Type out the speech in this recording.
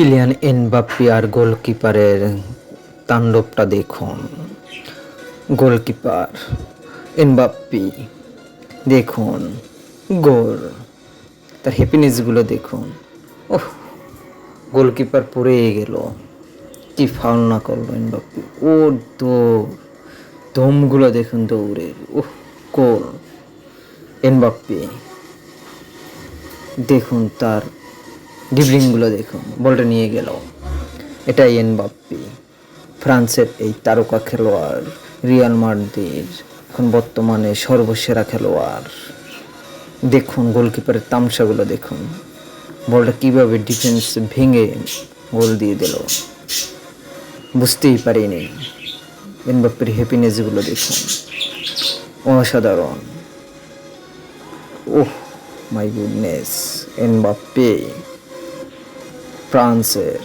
Kylian Mbappe আর গোলকিপারের তাণ্ডবটা দেখুন। Goalkeeper Mbappe দেখুন, গোল, তার হ্যাপিনেসগুলো দেখুন। ওহ, গোলকিপার পড়ে গেল, কি ফাউল না করলো এমবাপ্পে। ও দৌড়, দমগুলো দেখুন দৌড়ের। ওহ, গোল। এমবাপ্পে দেখুন, তার ড্রিবলিংগুলো দেখুন, বলটা নিয়ে গেল। এটাই এমবাপ্পে, ফ্রান্সের এই তারকা খেলোয়াড়, রিয়াল মাদ্রিদের এখন বর্তমানে সর্বসেরা খেলোয়াড়। দেখুন গোলকিপারের তামসাগুলো দেখুন, বলটা কিভাবে ডিফেন্স ভেঙে গোল দিয়ে দিল, বুঝতেই পারিনি। এমবাপ্পের হ্যাপিনেসগুলো দেখুন, অসাধারণ। ওহ মাই গুডনেস, এমবাপ্পে ফ্রান্সের